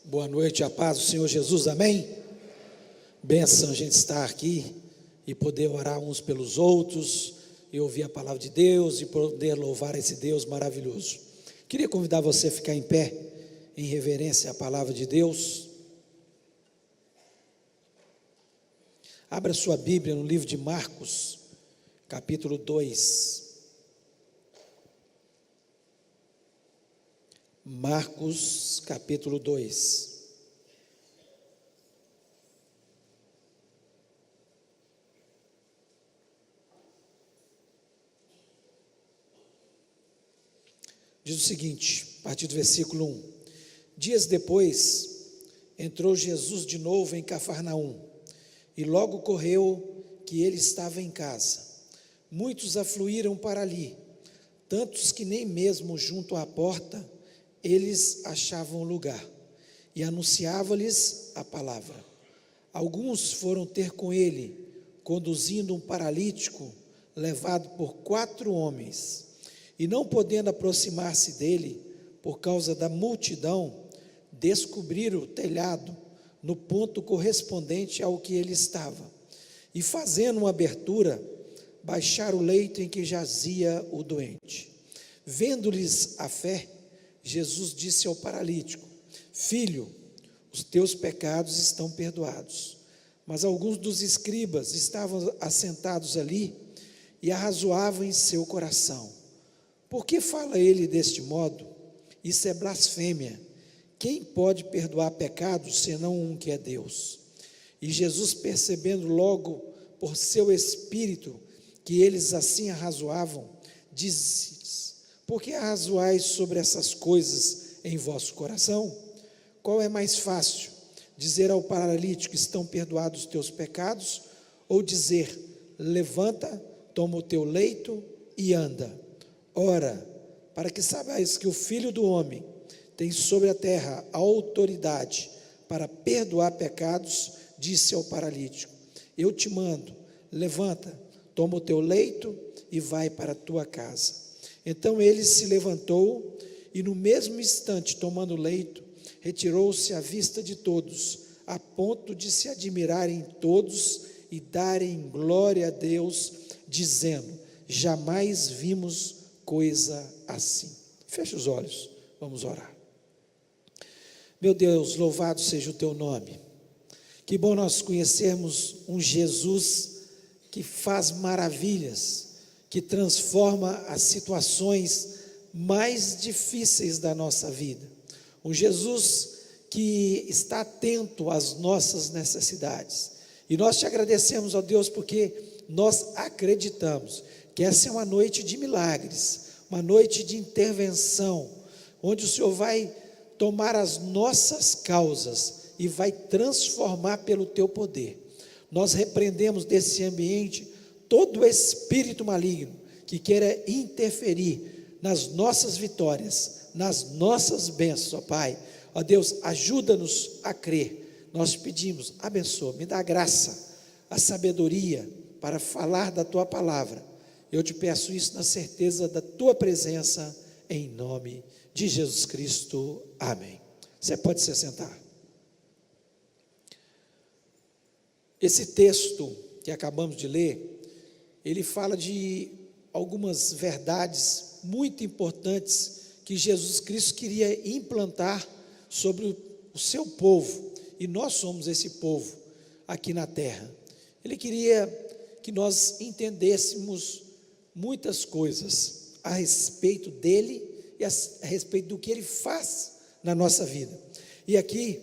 Boa noite, a paz do Senhor Jesus, amém? Benção a gente estar aqui e poder orar uns pelos outros, e ouvir a palavra de Deus e poder louvar esse Deus maravilhoso. Queria convidar você a ficar em pé, em reverência à palavra de Deus. Abra sua Bíblia no livro de Marcos, capítulo 2. Marcos, capítulo 2. Diz o seguinte, a partir do versículo 1. Dias depois, entrou Jesus de novo em Cafarnaum, e logo correu que ele estava em casa. Muitos afluíram para ali, tantos que nem mesmo junto à porta eles achavam lugar, e anunciava-lhes a palavra. Alguns foram ter com ele, conduzindo um paralítico, levado por 4 homens, e não podendo aproximar-se dele, por causa da multidão, descobriram o telhado, no ponto correspondente ao que ele estava, e fazendo uma abertura, baixaram o leito em que jazia o doente. Vendo-lhes a fé, Jesus disse ao paralítico: Filho, os teus pecados estão perdoados. Mas alguns dos escribas estavam assentados ali e arrazoavam em seu coração: por que fala ele deste modo? Isso é blasfêmia. Quem pode perdoar pecados senão um que é Deus? E Jesus, percebendo logo por seu espírito que eles assim arrazoavam, disse-lhes: por que arrazoais sobre essas coisas em vosso coração? Qual é mais fácil, dizer ao paralítico: estão perdoados os teus pecados, ou dizer: levanta, toma o teu leito e anda? Ora, para que saibais que o Filho do Homem tem sobre a terra a autoridade para perdoar pecados, disse ao paralítico: eu te mando, levanta, toma o teu leito e vai para a tua casa. Então ele se levantou e no mesmo instante, tomando o leito, retirou-se à vista de todos, a ponto de se admirarem todos e darem glória a Deus, dizendo: jamais vimos coisa assim. Feche os olhos, vamos orar. Meu Deus, louvado seja o teu nome. Que bom nós conhecermos um Jesus que faz maravilhas, que transforma as situações mais difíceis da nossa vida. Um Jesus que está atento às nossas necessidades. E nós te agradecemos, ó Deus, porque nós acreditamos que essa é uma noite de milagres, uma noite de intervenção, onde o Senhor vai tomar as nossas causas e vai transformar pelo teu poder. Nós repreendemos desse ambiente todo espírito maligno que queira interferir nas nossas vitórias, nas nossas bênçãos, ó Pai. Ó Deus, ajuda-nos a crer. Nós pedimos, abençoa, me dá graça, a sabedoria para falar da tua palavra. Eu te peço isso na certeza da tua presença, em nome de Jesus Cristo, amém. Você pode se sentar. Esse texto que acabamos de ler, ele fala de algumas verdades muito importantes que Jesus Cristo queria implantar sobre o seu povo, e nós somos esse povo aqui na terra. Ele queria que nós entendêssemos muitas coisas a respeito dele e a respeito do que ele faz na nossa vida. E aqui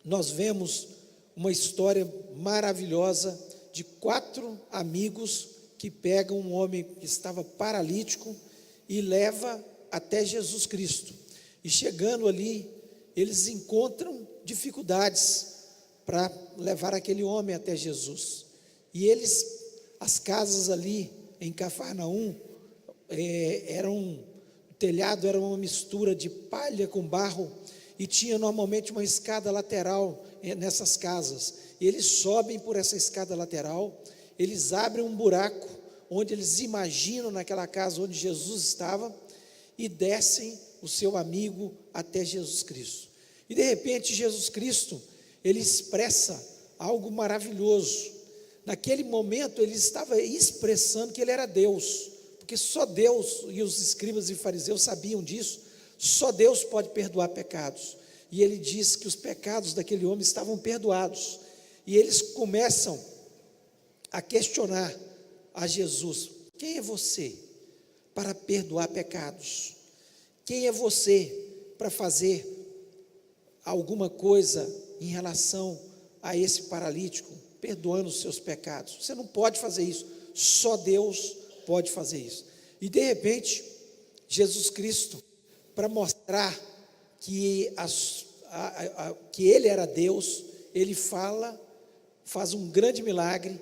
nós vemos uma história maravilhosa de 4 amigos que pegam um homem que estava paralítico e leva até Jesus Cristo. E chegando ali, eles encontram dificuldades para levar aquele homem até Jesus. E as casas ali em Cafarnaum, o telhado era uma mistura de palha com barro, e tinha normalmente uma escada lateral nessas casas. E eles sobem por essa escada lateral, eles abrem um buraco, onde eles imaginam naquela casa onde Jesus estava, e descem o seu amigo até Jesus Cristo. E de repente Jesus Cristo, ele expressa algo maravilhoso. Naquele momento ele estava expressando que ele era Deus, porque só Deus, e os escribas e fariseus sabiam disso, só Deus pode perdoar pecados. E ele diz que os pecados daquele homem estavam perdoados. E eles começam a questionar a Jesus: quem é você para perdoar pecados? Quem é você para fazer alguma coisa em relação a esse paralítico, perdoando os seus pecados? Você não pode fazer isso, só Deus pode fazer isso. E de repente, Jesus Cristo, para mostrar que, que ele era Deus, ele faz um grande milagre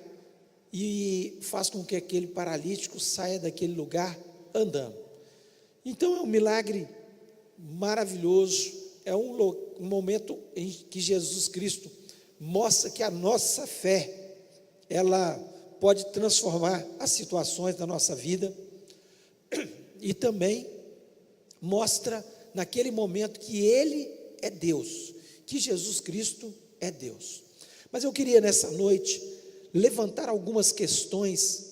e faz com que aquele paralítico saia daquele lugar andando. Então é um milagre maravilhoso, é um momento em que Jesus Cristo mostra que a nossa fé, ela pode transformar as situações da nossa vida, e também mostra naquele momento que Ele é Deus, que Jesus Cristo é Deus. Mas eu queria nessa noite levantar algumas questões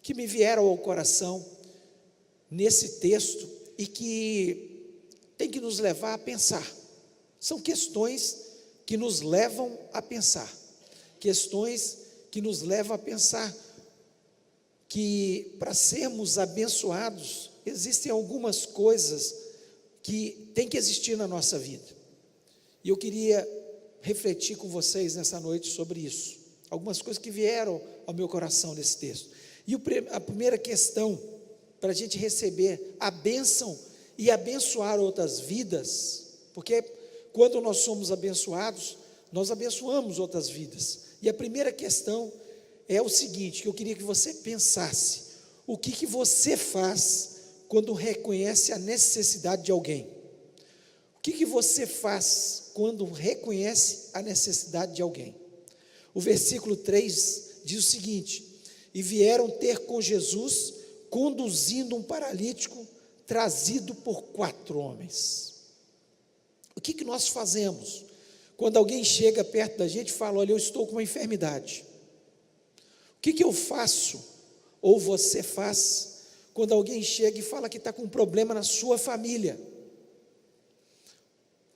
que me vieram ao coração nesse texto e que tem que nos levar a pensar. São questões que nos levam a pensar, questões que nos levam a pensar que para sermos abençoados, existem algumas coisas que tem que existir na nossa vida. E eu queria refletir com vocês nessa noite sobre isso. Algumas coisas que vieram ao meu coração nesse texto. E a primeira questão, para a gente receber a bênção e abençoar outras vidas, porque quando nós somos abençoados, nós abençoamos outras vidas. E a primeira questão é o seguinte, que eu queria que você pensasse: o que você faz quando reconhece a necessidade de alguém? O que você faz quando reconhece a necessidade de alguém? O versículo 3 diz o seguinte: e vieram ter com Jesus, conduzindo um paralítico, trazido por 4 homens. O que nós fazemos quando alguém chega perto da gente e fala: olha, eu estou com uma enfermidade? O que eu faço, ou você faz, quando alguém chega e fala que está com um problema na sua família?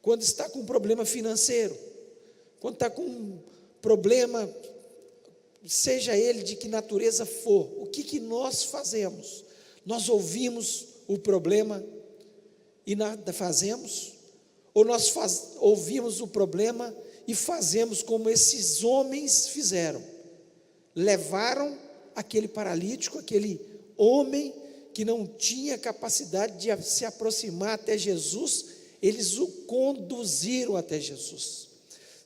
Quando está com um problema financeiro, quando está com um problema, seja ele de que natureza for, o que nós fazemos? Nós ouvimos o problema e nada fazemos? Ou nós ouvimos o problema e fazemos como esses homens fizeram? Levaram aquele paralítico, aquele homem que não tinha capacidade de se aproximar até Jesus, eles o conduziram até Jesus.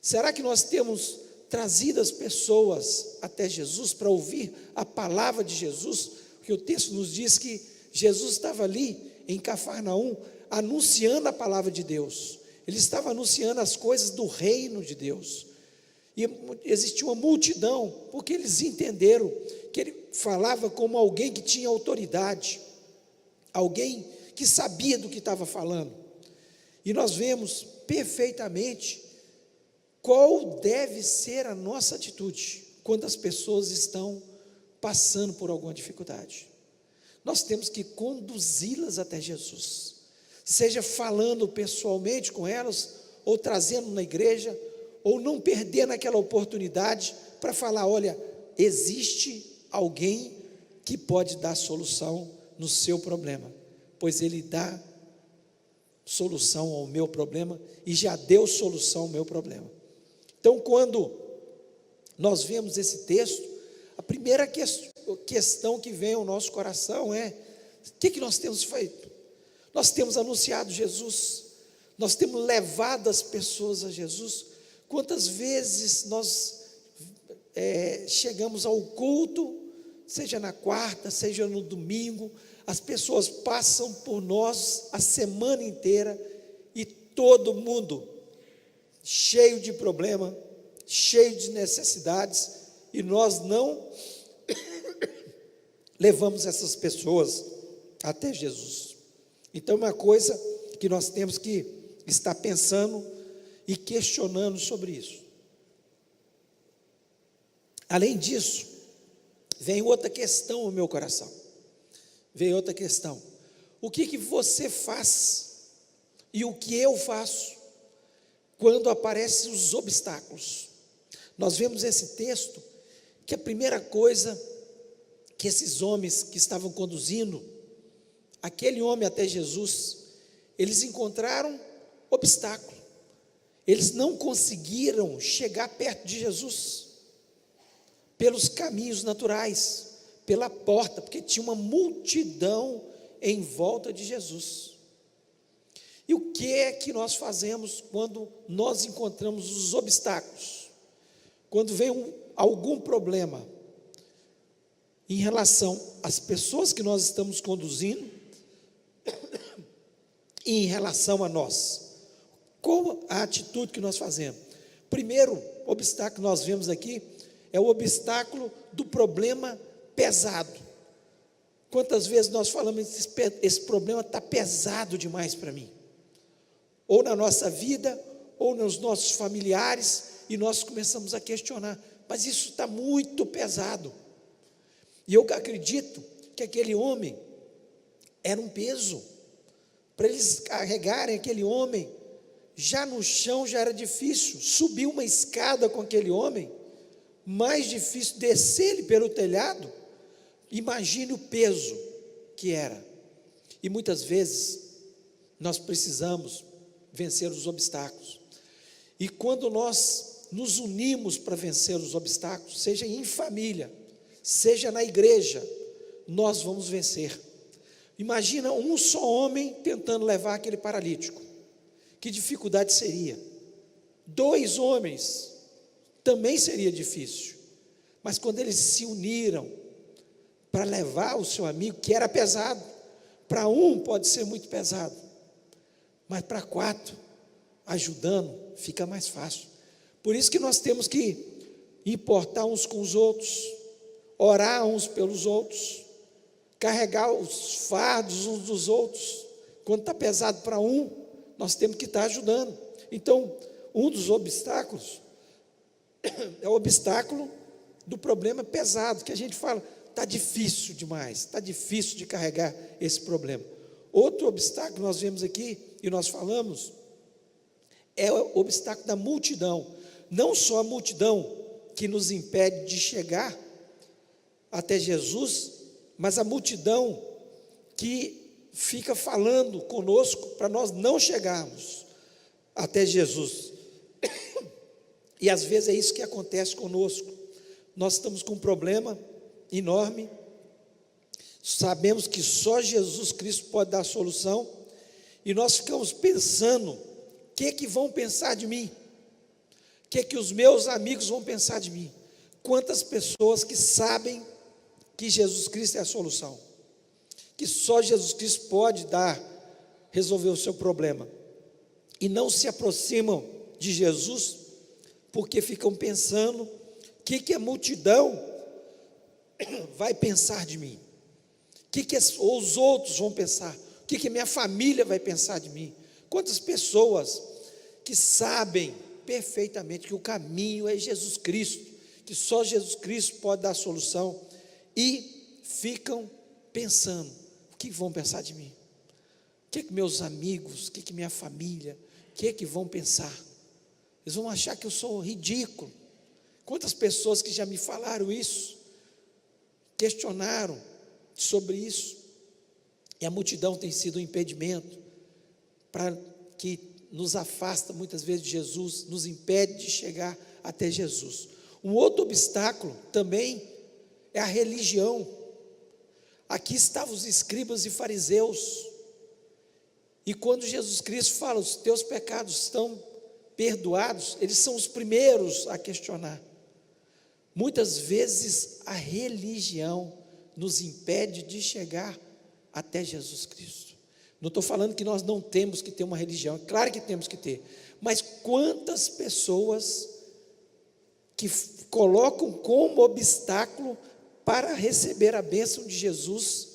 Será que nós temos trazido as pessoas até Jesus para ouvir a palavra de Jesus? Porque o texto nos diz que Jesus estava ali em Cafarnaum anunciando a palavra de Deus. Ele estava anunciando as coisas do reino de Deus. E existia uma multidão, porque eles entenderam que ele falava como alguém que tinha autoridade, alguém que sabia do que estava falando. E nós vemos perfeitamente qual deve ser a nossa atitude quando as pessoas estão passando por alguma dificuldade. Nós temos que conduzi-las até Jesus, seja falando pessoalmente com elas, ou trazendo na igreja, ou não perder naquela oportunidade para falar: olha, existe alguém que pode dar solução no seu problema, pois ele dá solução ao meu problema e já deu solução ao meu problema. Então, quando nós vemos esse texto, a primeira questão que vem ao nosso coração é: o que nós temos feito? Nós temos anunciado Jesus, nós temos levado as pessoas a Jesus. Quantas vezes nós chegamos ao culto, seja na quarta, seja no domingo, as pessoas passam por nós a semana inteira e todo mundo cheio de problema, cheio de necessidades, e nós não levamos essas pessoas até Jesus. Então, uma coisa que nós temos que estar pensando e questionando sobre isso. Além disso, vem outra questão ao meu coração. Vem outra questão. O que você faz e o que eu faço quando aparecem os obstáculos? Nós vemos esse texto que a primeira coisa que esses homens que estavam conduzindo aquele homem até Jesus, eles encontraram obstáculo. Eles não conseguiram chegar perto de Jesus pelos caminhos naturais, pela porta, porque tinha uma multidão em volta de Jesus. E o que é que nós fazemos quando nós encontramos os obstáculos? Quando vem algum problema em relação às pessoas que nós estamos conduzindo e em relação a nós? Qual a atitude que nós fazemos? Primeiro obstáculo que nós vemos aqui é o obstáculo do problema pesado. Quantas vezes nós falamos, esse problema está pesado demais para mim, ou na nossa vida, ou nos nossos familiares, e nós começamos a questionar, mas isso está muito pesado. E eu acredito que aquele homem era um peso, para eles carregarem aquele homem, já no chão já era difícil, subir uma escada com aquele homem, mais difícil descer ele pelo telhado. Imagine o peso que era. E muitas vezes nós precisamos vencer os obstáculos, e quando nós nos unimos para vencer os obstáculos, seja em família, seja na igreja, nós vamos vencer. Imagina um só homem tentando levar aquele paralítico, que dificuldade seria? 2 homens, também seria difícil, mas quando eles se uniram para levar o seu amigo, que era pesado, para um pode ser muito pesado, mas para 4, ajudando, fica mais fácil. Por isso que nós temos que importar uns com os outros, orar uns pelos outros, carregar os fardos uns dos outros. Quando está pesado para um, nós temos que estar ajudando. Então, um dos obstáculos é o obstáculo do problema pesado, que a gente fala, está difícil demais, está difícil de carregar esse problema. Outro obstáculo que nós vemos aqui, e nós falamos, é o obstáculo da multidão. Não só a multidão que nos impede de chegar até Jesus, mas a multidão que fica falando conosco para nós não chegarmos até Jesus. E às vezes é isso que acontece conosco. Nós estamos com um problema enorme, sabemos que só Jesus Cristo pode dar a solução, e nós ficamos pensando, o que vão pensar de mim? O que os meus amigos vão pensar de mim? Quantas pessoas que sabem que Jesus Cristo é a solução, que só Jesus Cristo pode resolver o seu problema, e não se aproximam de Jesus, porque ficam pensando, o que a multidão vai pensar de mim? O que os outros vão pensar? O que a minha família vai pensar de mim? Quantas pessoas que sabem perfeitamente que o caminho é Jesus Cristo, que só Jesus Cristo pode dar a solução, e ficam pensando, o que vão pensar de mim? O que meus amigos, o que minha família, o que vão pensar? Eles vão achar que eu sou ridículo. Quantas pessoas que já me falaram isso, questionaram sobre isso, e a multidão tem sido um impedimento, para que nos afasta muitas vezes de Jesus, nos impede de chegar até Jesus. Um outro obstáculo também é a religião. Aqui estavam os escribas e fariseus, e quando Jesus Cristo fala, os teus pecados estão perdoados, eles são os primeiros a questionar. Muitas vezes a religião nos impede de chegar até Jesus Cristo. Não estou falando que nós não temos que ter uma religião, claro que temos que ter, mas quantas pessoas que colocam como obstáculo para receber a bênção de Jesus,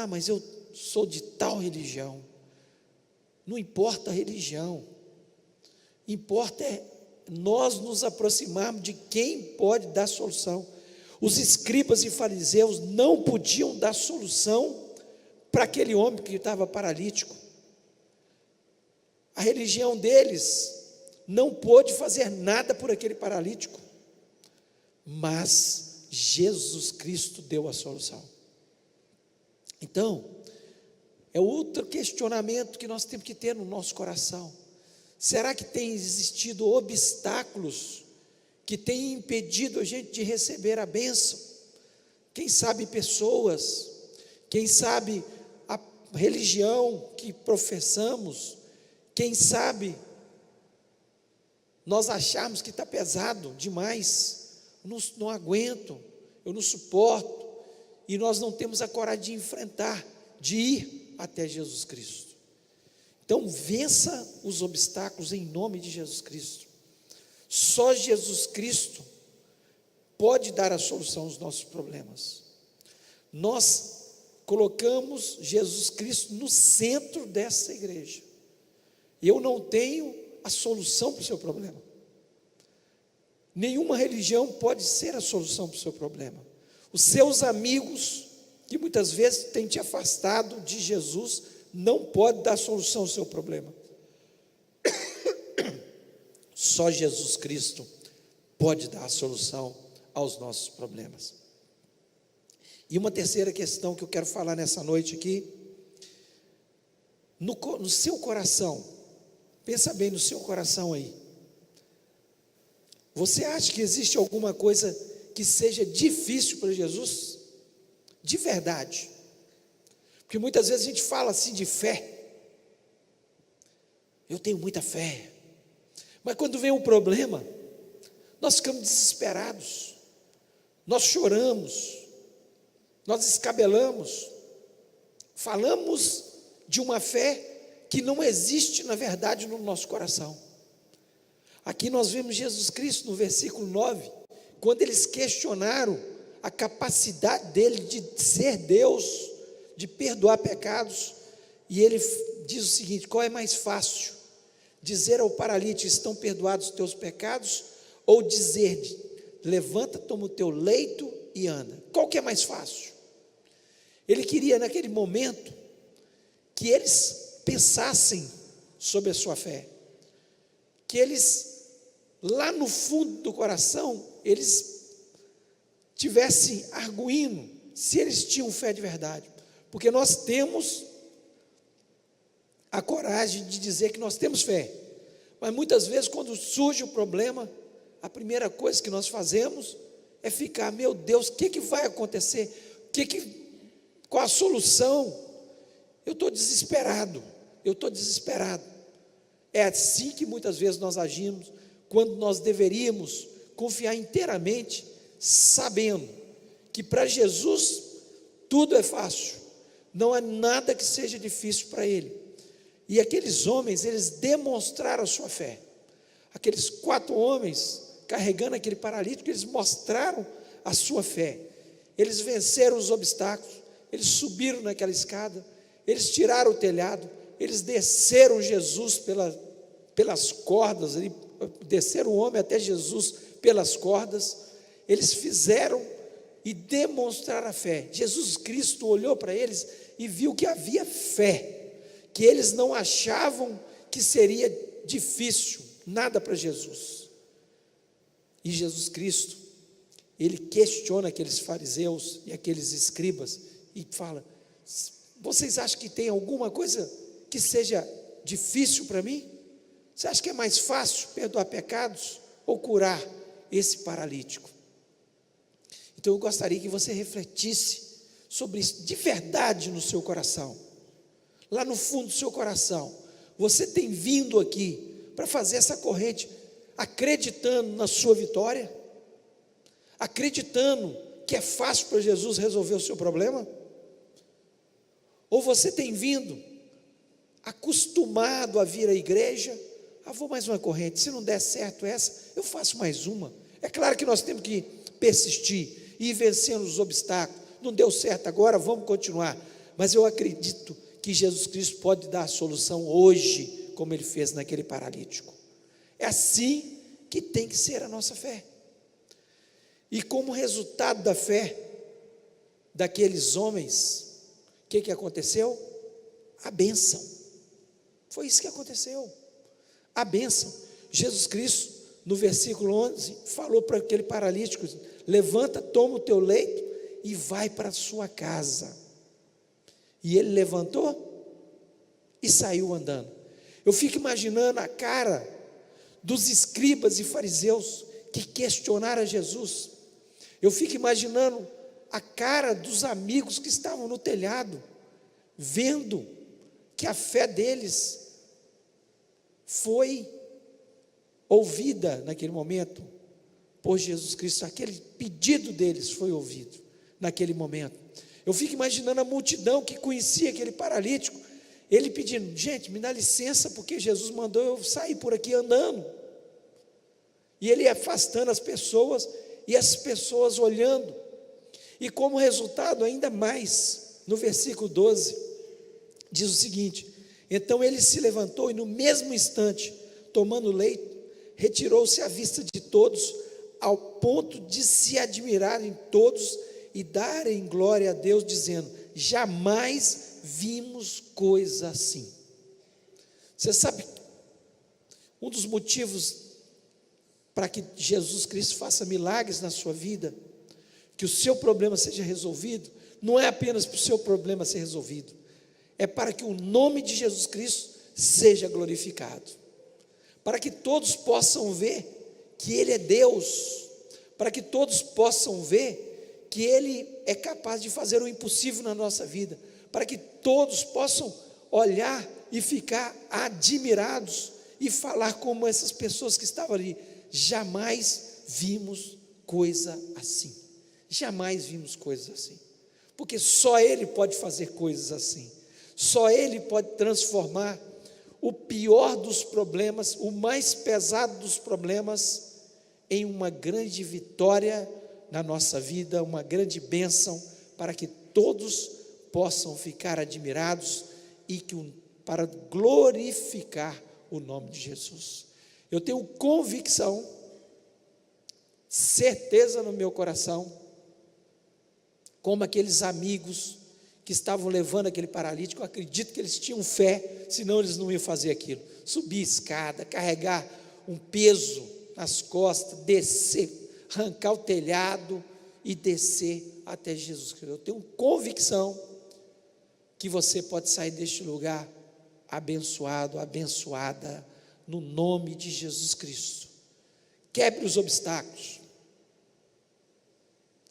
mas eu sou de tal religião. Não importa a religião, Importa é nós nos aproximarmos de quem pode dar solução. Os escribas e fariseus não podiam dar solução para aquele homem que estava paralítico. A religião deles não pôde fazer nada por aquele paralítico, mas Jesus Cristo deu a solução. Então, é outro questionamento que nós temos que ter no nosso coração. Será que tem existido obstáculos que têm impedido a gente de receber a bênção? Quem sabe pessoas, quem sabe a religião que professamos, quem sabe nós acharmos que está pesado demais, não aguento, eu não suporto, e nós não temos a coragem de enfrentar, de ir até Jesus Cristo. Então vença os obstáculos em nome de Jesus Cristo. Só Jesus Cristo pode dar a solução aos nossos problemas. Nós colocamos Jesus Cristo no centro dessa igreja. Eu não tenho a solução para o seu problema. Nenhuma religião pode ser a solução para o seu problema. Os seus amigos, que muitas vezes têm te afastado de Jesus, não pode dar solução ao seu problema. Só Jesus Cristo pode dar a solução aos nossos problemas. E uma terceira questão que eu quero falar nessa noite aqui, no seu coração, pensa bem no seu coração aí. Você acha que existe alguma coisa que seja difícil para Jesus? De verdade. Porque muitas vezes a gente fala assim de fé. Eu tenho muita fé. Mas quando vem um problema, nós ficamos desesperados. Nós choramos. Nós escabelamos. Falamos de uma fé que não existe na verdade no nosso coração. Aqui nós vemos Jesus Cristo no versículo 9, quando eles questionaram a capacidade dele de ser Deus, de perdoar pecados, e ele diz o seguinte: qual é mais fácil? Dizer ao paralítico: estão perdoados os teus pecados, ou dizer: levanta, toma o teu leito e anda? Qual que é mais fácil? Ele queria naquele momento que eles pensassem sobre a sua fé, que eles lá no fundo do coração, eles tivessem arguindo se eles tinham fé de verdade, porque nós temos a coragem de dizer que nós temos fé, mas muitas vezes quando surge o problema, a primeira coisa que nós fazemos é ficar: meu Deus, o que vai acontecer? Qual a solução? Eu estou desesperado, É assim que muitas vezes nós agimos, quando nós deveríamos confiar inteiramente, sabendo que para Jesus tudo é fácil, não há nada que seja difícil para Ele. E aqueles homens, eles demonstraram a sua fé. Aqueles 4 homens carregando aquele paralítico, eles mostraram a sua fé. Eles venceram os obstáculos, eles subiram naquela escada, eles tiraram o telhado, eles desceram Jesus pelas cordas, desceram o homem até Jesus pelas cordas. Eles fizeram e demonstraram a fé. Jesus Cristo olhou para eles e viu que havia fé, que eles não achavam que seria difícil nada para Jesus. E Jesus Cristo, ele questiona aqueles fariseus e aqueles escribas e fala: vocês acham que tem alguma coisa que seja difícil para mim? Você acha que é mais fácil perdoar pecados ou curar esse paralítico? Então eu gostaria que você refletisse sobre isso de verdade no seu coração. Lá no fundo do seu coração, você tem vindo aqui para fazer essa corrente acreditando na sua vitória? Acreditando que é fácil para Jesus resolver o seu problema? Ou você tem vindo acostumado a vir à igreja? Vou mais uma corrente, se não der certo essa, eu faço mais uma. É claro que nós temos que persistir e ir vencendo os obstáculos. Não deu certo agora, vamos continuar. Mas eu acredito que Jesus Cristo pode dar a solução hoje, como Ele fez naquele paralítico. É assim que tem que ser a nossa fé. E como resultado da fé daqueles homens, o que aconteceu? A bênção. Foi isso que aconteceu. A bênção. Jesus Cristo, no versículo 11, falou para aquele paralítico: levanta, toma o teu leito e vai para a sua casa. E ele levantou e saiu andando. Eu fico imaginando a cara dos escribas e fariseus que questionaram Jesus. Eu fico imaginando a cara dos amigos que estavam no telhado, vendo que a fé deles foi ouvida naquele momento por Jesus Cristo. Aquele pedido deles foi ouvido naquele momento. Eu fico imaginando a multidão que conhecia aquele paralítico, ele pedindo: gente, me dá licença, porque Jesus mandou eu sair por aqui andando. E ele afastando as pessoas, e as pessoas olhando. E como resultado, ainda mais, no versículo 12, diz o seguinte: então ele se levantou e no mesmo instante, tomando o leito, retirou-se à vista de todos, ao ponto de se admirarem todos e darem glória a Deus, dizendo: jamais vimos coisa assim. Você sabe, um dos motivos para que Jesus Cristo faça milagres na sua vida, que o seu problema seja resolvido, não é apenas para o seu problema ser resolvido, é para que o nome de Jesus Cristo seja glorificado, para que todos possam ver que Ele é Deus, para que todos possam ver que Ele é capaz de fazer o impossível na nossa vida, para que todos possam olhar e ficar admirados e falar como essas pessoas que estavam ali: jamais vimos coisa assim. Jamais vimos coisas assim. Porque só Ele pode fazer coisas assim. Só Ele pode transformar o pior dos problemas, o mais pesado dos problemas, em uma grande vitória na nossa vida, uma grande bênção, para que todos possam ficar admirados e para glorificar o nome de Jesus. Eu tenho convicção, certeza no meu coração, como aqueles amigos que estavam levando aquele paralítico, eu acredito que eles tinham fé, senão eles não iam fazer aquilo: subir escada, carregar um peso nas costas, descer, arrancar o telhado e descer até Jesus Cristo. Eu tenho convicção que você pode sair deste lugar abençoado, abençoada, no nome de Jesus Cristo. Quebre os obstáculos,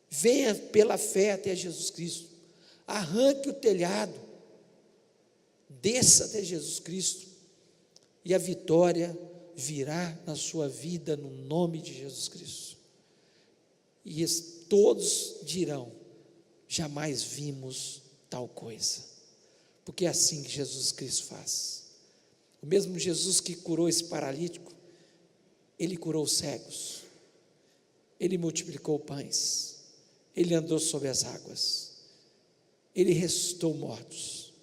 venha pela fé até Jesus Cristo, arranque o telhado, desça até Jesus Cristo, e a vitória virá na sua vida, no nome de Jesus Cristo. E todos dirão: jamais vimos tal coisa, porque é assim que Jesus Cristo faz. O mesmo Jesus que curou esse paralítico, Ele curou os cegos, Ele multiplicou pães, Ele andou sobre as águas, Ele ressuscitou mortos,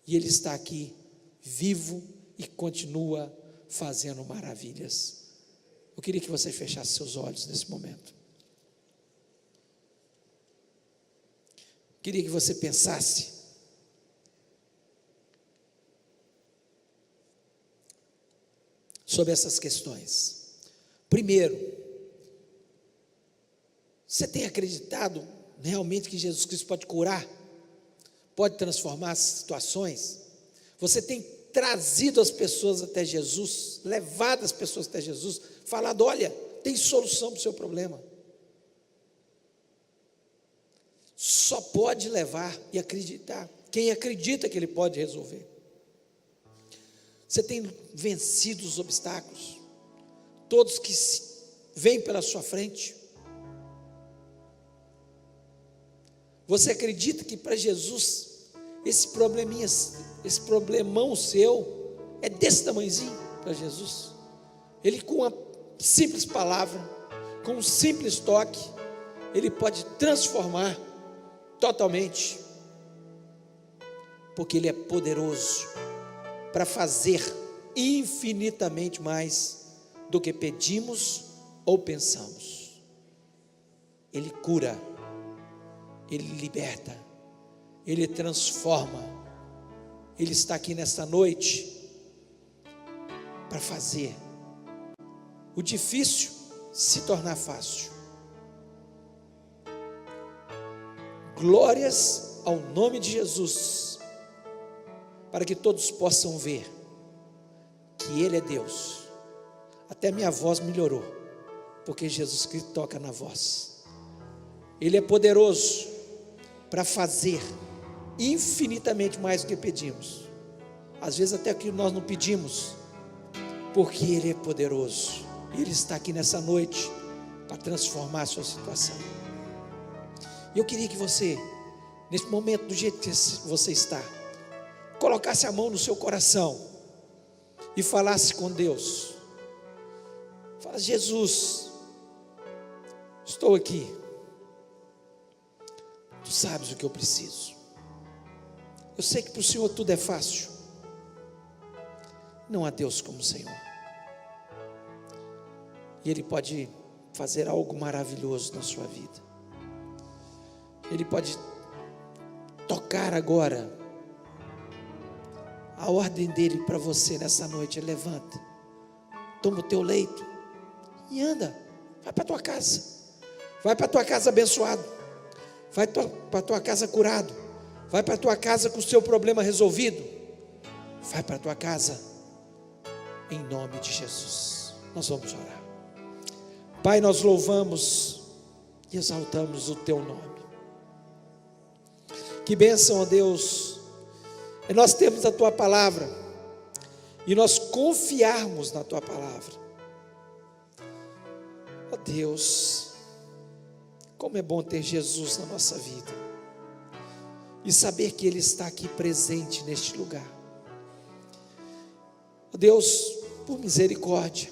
e Ele está aqui vivo e continua fazendo maravilhas. Eu queria que você fechasse seus olhos nesse momento. Queria que você pensasse sobre essas questões. Primeiro, você tem acreditado realmente que Jesus Cristo pode curar, pode transformar as situações? Você tem trazido as pessoas até Jesus, levado as pessoas até Jesus, falado: olha, tem solução para o seu problema. Só pode levar e acreditar quem acredita que Ele pode resolver. Você tem vencido os obstáculos, todos que vêm pela sua frente. Você acredita que para Jesus, esse problemão seu, é desse tamanhozinho para Jesus? Ele, com uma simples palavra, com um simples toque, Ele pode transformar totalmente, porque Ele é poderoso para fazer infinitamente mais do que pedimos ou pensamos. Ele cura, Ele liberta, Ele transforma. Ele está aqui nesta noite para fazer o difícil se tornar fácil. Glórias ao nome de Jesus, para que todos possam ver que Ele é Deus. Até minha voz melhorou, porque Jesus Cristo toca na voz. Ele é poderoso para fazer infinitamente mais do que pedimos, às vezes até o que nós não pedimos, porque Ele é poderoso. Ele está aqui nessa noite para transformar a sua situação. E eu queria que você, nesse momento, do jeito que você está, colocasse a mão no seu coração e falasse com Deus. Fala: Jesus, estou aqui. Tu sabes o que eu preciso. Eu sei que para o Senhor tudo é fácil. Não há Deus como o Senhor. E Ele pode fazer algo maravilhoso na sua vida. Ele pode tocar agora. A ordem dele para você nessa noite é: levanta, toma o teu leito e anda, vai para a tua casa, vai para a tua casa abençoado, vai para a tua casa curado, vai para a tua casa com o seu problema resolvido, vai para a tua casa em nome de Jesus. Nós vamos orar. Pai, nós louvamos e exaltamos o teu nome. Que bênção, ó Deus, é nós termos a tua palavra e nós confiarmos na tua palavra. Ó Deus, como é bom ter Jesus na nossa vida e saber que Ele está aqui presente neste lugar. Ó Deus, por misericórdia,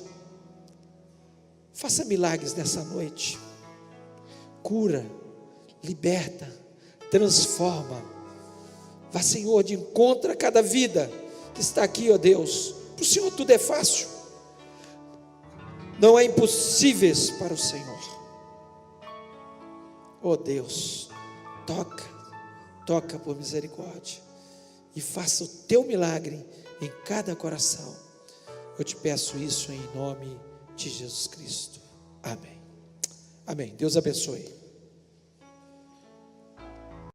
faça milagres nessa noite. Cura, liberta, transforma. Vá, Senhor, de encontro a cada vida que está aqui, ó Deus. Para o Senhor tudo é fácil. Não há impossíveis para o Senhor. Ó Deus, toca por misericórdia e faça o teu milagre em cada coração. Eu te peço isso em nome de Jesus Cristo. Amém. Amém. Deus abençoe.